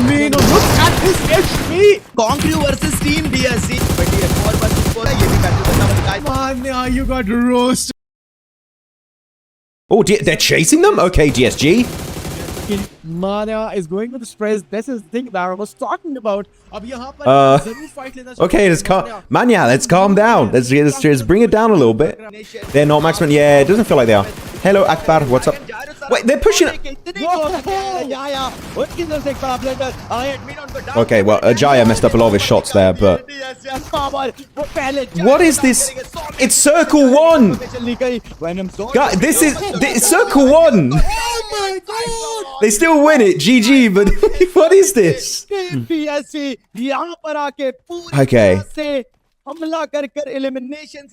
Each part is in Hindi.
Admino, look at this HP. Concrew versus Team DSC. But ये 4 versus 4 है, ये भी battle करना बनता है। Manya, you got roasted. Oh, they're chasing them? Okay, DSG. Manya is going with the sprays. This is the thing that I was talking about. अब यहाँ पर जरूर fight लेना चाहिए। Okay, Manya, let's calm down. Let's bring it down a little bit. They're not maximum. Yeah, it doesn't feel like they are. Hello, Akbar. What's up? Wait, they're pushing. Okay, well, Ajaya messed up a lot of his shots there, but what is this? It's Circle 1. God, this is Circle 1. Oh my God! They still win it, GG. But what is this? Okay.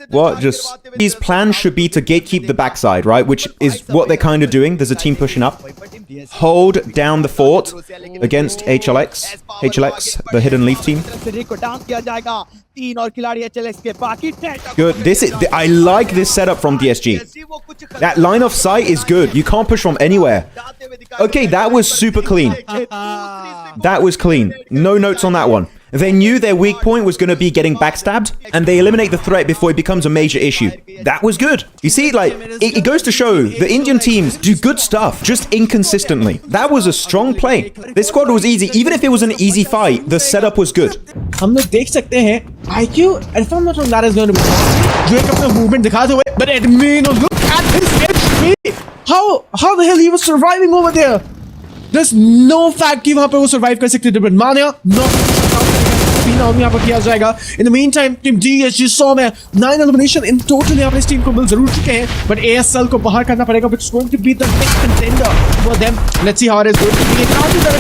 What? Just these plans should be to gatekeep the backside, right? Which is what they're kind of doing. There's a team pushing up. Hold down the fort against HLX. HLX, the hidden leaf team. Good. I like this setup from DSG. That line of sight is good. You can't push from anywhere. Okay, that was super clean. That was clean. No notes on that one. They knew their weak point was going to be getting backstabbed, and they eliminate the threat before it becomes a major issue. That was good. You see, like, it goes to show the Indian teams do good stuff, just inconsistently. That was a strong play. This squad was easy. Even if it was an easy fight, the setup was good. हम लोग देख सकते हैं IQ, if I'm not wrong, that is going to be जो एक अपना movement दिखाते हुए, but Admino, look at his HP. How the hell he was surviving over there? There's no fact कि वहाँ पे वो survive कर सकते थे, but Manya, no. यहाँ पर किया जाएगा। In the meantime, team DSG 100 में 9 elimination in total यहाँ पर इस टीम को मिल जरूर चुके हैं, but ASL को बाहर करना पड़ेगा, which is going to be the next contender for them. Let's see how it is going to be. काफी तरह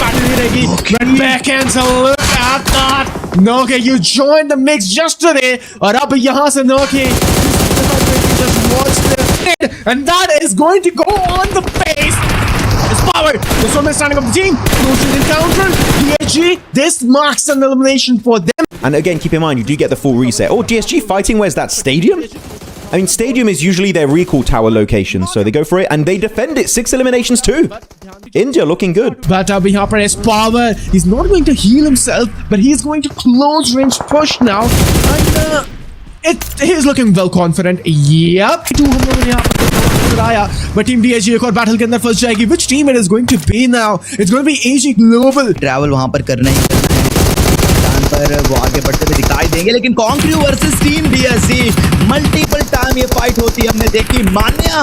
battle ही रहेगी, but backhands, look at that. Noke, you joined the mix just today, और अब यहाँ से Noke just watch this, and that is going to go on the face. It's power. This one is standing up the team. Close encounter. DSG. This marks an elimination for them. And again, keep in mind, you do get the full reset. Oh, DSG fighting. Where's that? Stadium? I mean, Stadium is usually their recall tower location, so they go for it and they defend it. 6 eliminations too. India looking good. But यहाँ पर is power. He's not going to heal himself, but he's going to close range push now. And he's looking well confident. Yep. But Team DSG एक और battle के अंदर फंस जाएगी. Which team it is going to be now? It's going to be AG Global. Travel वहाँ पर करना ही करना है. पर वो आगे बढ़ते हुए दिखाई देंगे, लेकिन Concrew versus Team DSC multiple time ये फाइट होती है हमने देखी. मान्या,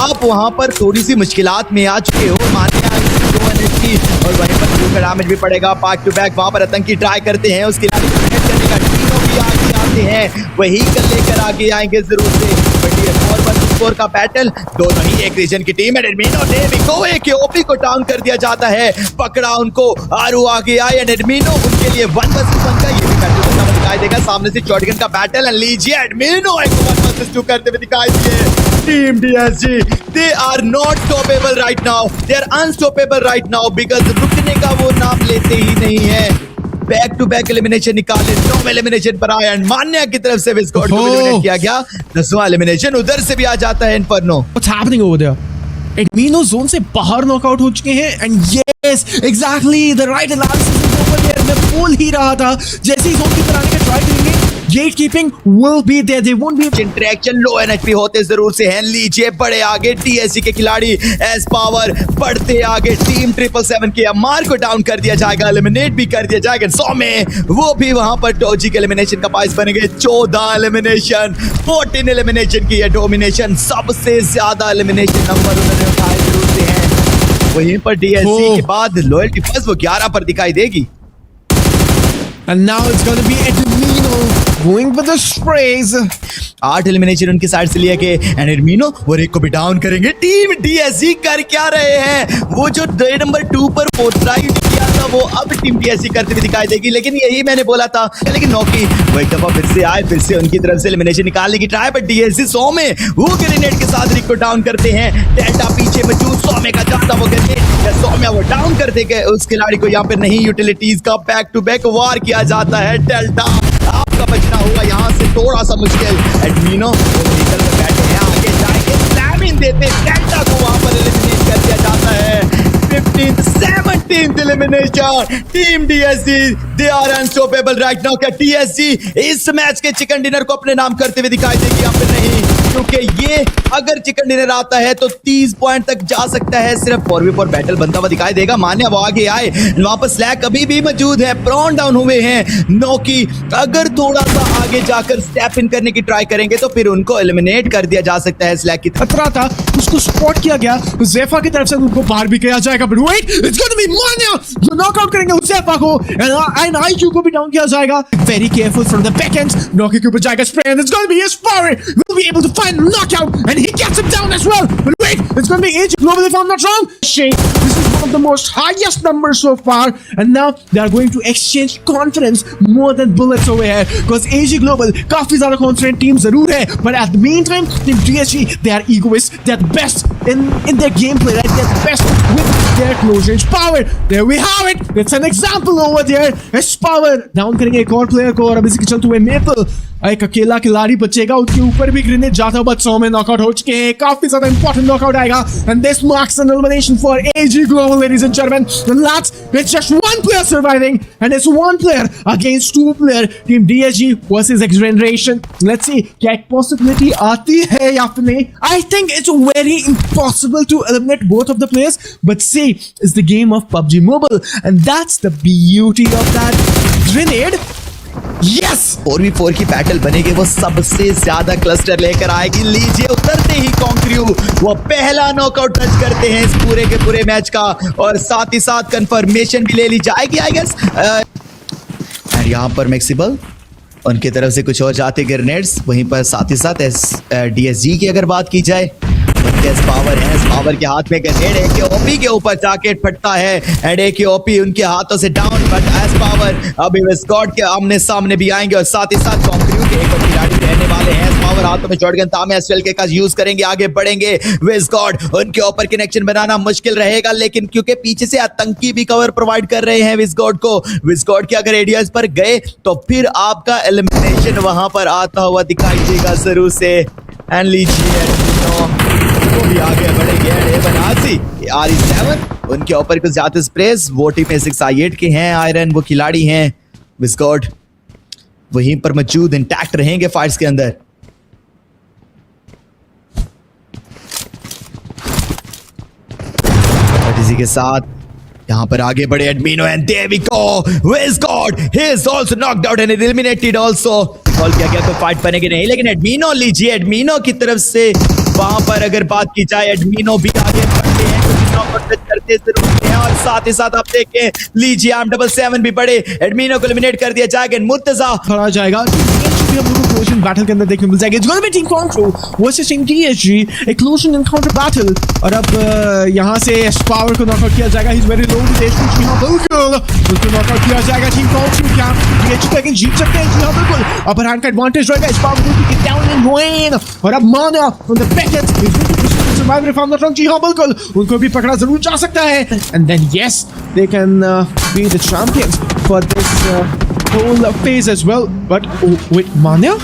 आप वहाँ पर थोड़ी सी मुश्किलात में आ चुके हो. मान्या और वहीं पर ग्रुप का डैमेज भी पड़ेगा. बैक टू बैक वहाँ पर आतंकी ट्राई करते हैं. उसके करने का टीमों भी आगे आते हैं. वही कर लेकर आगे आएंगे जरूर से. बट ये 4 वर्सेस 4 का बैटल, दोनों ही एक रीजन की टीम है. एडमिनो डेविको एक ओपी को डाउन कर दिया जाता है. पकड़ा उनको. आरू आगे आए एंड एडमिनो उनके लिए 1 वर्सेस 1 का ये भी बैटल होता हुआ दिखाई देगा. सामने से शॉटगन का बैटल एंड लीजिए एडमिनो एक 1 वर्सेस 2 करते हुए दिखाई दिए. Team DSG, they are not stoppable right now. They are unstoppable right now because रुकने का वो नाम लेते ही नहीं है. बैक टू बैक एलिमिनेशन निकाले. 9 एलिमिनेशन पर आया एंड मान्या की तरफ से भी स्क्वाड को एलिमिनेट किया गया. 10वां एलिमिनेशन उधर से भी आ जाता है inferno. What's happening over there? Admino zone से बाहर नॉकआउट हो चुके हैं and yes, exactly the right analysis is over there. मैं बोल ही रहा था जैसे ही जोन की तरह आने का ट्राई करेंगे, gatekeeping will be there. They won't be interaction. Low NHP होते जरूर से हैं. लीजिए बड़े आगे DSC के खिलाड़ी एस पावर बढ़ते आगे. टीम 777 के अमार को डाउन कर दिया जाएगा, एलिमिनेट भी कर दिया जाएगा. 100 में वो भी वहां पर टोजी के एलिमिनेशन का बाइस बनेंगे. 14 एलिमिनेशन, 14 एलिमिनेशन की है डोमिनेशन. सबसे ज्यादा एलिमिनेशन नंबर उन्होंने उठाए जरूर से हैं. वहीं पर DSC के बाद लॉयल्टी फर्स्ट वो 11 पर दिखाई देगी. and now it's going to be Admino going for the sprays. 8 elimination उनकी साइड से लिए गए एंड एडमिनो वो एक को भी डाउन करेंगे. टीम DSC कर क्या रहे हैं? वो जो नंबर 2 पर फोर्ट्राइड किया था वो अब टीम DSC करते हुए दिखाई देगी. लेकिन यही मैंने बोला था. लेकिन नौकी वो एक दफा फिर से आए, फिर से उनकी तरफ से एलिमिनेशन निकालने की ट्राई. पर DSC 100 में वो ग्रेनेड के साथ रिक को डाउन करते हैं. डेल्टा पीछे मौजूद 100 में का जाता वो ग्रेनेड 100 में वो डाउन कर देंगे. उस खिलाड़ी को यहाँ पे नहीं यूटिलिटीज का बैक टू बैक वार किया जाता है. डेल्टा आपका बचना होगा यहाँ से थोड़ा सा मुश्किल. एडमिनो वो निकल कर बैठे हैं, आगे जाएंगे, स्लैम इन देते डेल्टा को वहां पर एलिमिनेट कर दिया जाता है. 15th 17th elimination team DSG they are unstoppable right now। क्या TSG इस मैच के चिकन डिनर को अपने नाम करते हुए दिखाई देगी या फिर नहीं, क्योंकि ये अगर चिकन डिनर आता है तो 30 पॉइंट तक जा सकता है। सिर्फ 4v4 बैटल बनता हुआ दिखाई देगा। मान्या वो आगे आए, वहां पर स्लैक अभी भी मौजूद है, प्रॉन डाउन हुए हैं। नोकी अगर थोड़ा सा आगे जाकर स्टेप इन करने की ट्राई करेंगे तो फिर उनको एलिमिनेट कर दिया जा सकता है। स्लैक की खतरा था, उसको स्पॉट किया गया ज़ेफा की तरफ से, उनको बाहर भी किया जाएगा। But wait, it's gonna be Manya जो नॉकआउट करेंगे ज़ेफा को, एंड आईक्यू को भी डाउन किया जाएगा। Very careful from the back and. Noki के ऊपर जाएगा spray and it's gonna B Espoir will be able to find knockout and he gets him down as well. But wait, it's going to be AG Global if I'm not wrong. Shane, this is one of the most highest numbers so far, and now they are going to exchange confidence more than bullets over here, because AG Global काफी ज़्यादा confident team जरूर है, but at the meantime team DSG they are egoists, they are the best in their gameplay, right? They are the best with their close range power. There we have it. It's an example over there. Espoir down करेंगे एक और player को, और अब इसी के चलते हुए Maple एक अकेला खिलाड़ी बचेगा, उसके ऊपर भी ग्रेनेड जाता हुआ 100 में नॉकआउट हो चुके हैं। काफी ज्यादा इंपॉर्टेंट नॉकआउट आएगा, and this marks an elimination for AG Global, ladies and gentlemen. And lads, it's just one player surviving, and it's one player against two player. Team DSG versus X Generation. Let's see, क्या एक possibility आती है या फिर नहीं? I think it's very impossible to eliminate both of the players, but see, it's the game of PUBG Mobile, and that's the beauty of that grenade. Yes! 4v4 की बैटल बनेगी, वो सबसे ज्यादा क्लस्टर लेकर आएगी। लीजिए, उतरते ही कॉन्क्र्यू वो पहला नॉकआउट टच करते हैं इस पूरे के पूरे मैच का, और साथ ही साथ कंफर्मेशन भी ले ली जाएगी आई गेस। और यहाँ पर मैक्सिबल उनकी तरफ से कुछ और जाते ग्रेनेड्स, वहीं पर साथ ही साथ DSG की अगर बात की जाए, पावर है, पावर के हाथ में ग्रेनेड है कि ओपी के ऊपर जाके फटता है, एंड एक ओपी उनके हाथों से डाउन, बट एस पावर अभी विस्कॉट के आमने सामने भी आएंगे, और साथ ही साथ कॉन्क्र्यू के एक और खिलाड़ी रहने वाले हैं। पावर हाथों में शॉटगन तामे एसएल के का यूज करेंगे, आगे बढ़ेंगे। विस्कॉट उनके ऊपर कनेक्शन बनाना मुश्किल रहेगा, लेकिन क्योंकि पीछे से आतंकी भी कवर प्रोवाइड कर रहे हैं विस्कॉट को, विस्कॉट के अगर एरियाज पर गए तो फिर आपका एलिमिनेशन वहां पर आता हुआ दिखाई देगा जरूर से। एंड लीजिए वो भी आगे बढ़ेंगे। बनासी RE7 उनके ऊपर कुछ ज्यादा स्प्रेस, वो टीम में 6i8 के हैं। आयरन वो खिलाड़ी हैं, विस्कॉट वहीं पर मौजूद इंटैक्ट रहेंगे फाइट्स के अंदर। और इसी के साथ यहाँ पर आगे बढ़े एडमिनो, and there we go, Wiscott he is also knocked out and eliminated also. Call किया गया तो फाइट बनेगी नहीं, लेकिन एडमिनो लीजिए, एडमिनो की तरफ से वहां पर अगर बात की जाए, एडमिनो भी आगे बढ़ते हैं, करते जरूर हैं, और साथ ही साथ आप देखें लीजिए M77 भी बड़े एडमिनो को एलिमिनेट कर दिया जाएगा। मुर्तजा खड़ा जाएगा, हम लोगों को क्लोजन बैटल के अंदर देखने मिल जाएगी। It's gonna be Team Control versus Team DSG, a closing encounter battle। और अब यहाँ से Espoir को नॉकआउट किया जाएगा। He's very low to this, जी हाँ बिल्कुल, उसको नॉकआउट किया जाएगा। Team Control क्या DSG तक जीत सकते हैं? जी हाँ बिल्कुल, अपर हैंड का एडवांटेज रहेगा। Espoir will be down and going, और अब Mana from the backend is going to survive if I'm not wrong। जी हाँ बिल्कुल, उनको भी पकड़ा जरूर जा सकता है। And then yes, they can be the champions for this whole phase as well। But oh, wait, Manya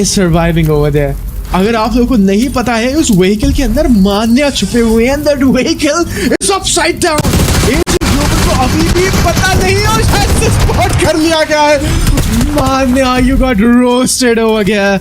is surviving over there। अगर आप लोगों को नहीं पता है, उस व्हीकल के अंदर मान्या छुपे हुए हैं। That vehicle is upside down। AG Global को अभी भी पता नहीं, और शायद से स्पॉट कर लिया गया है। मान्या, you got roasted over here।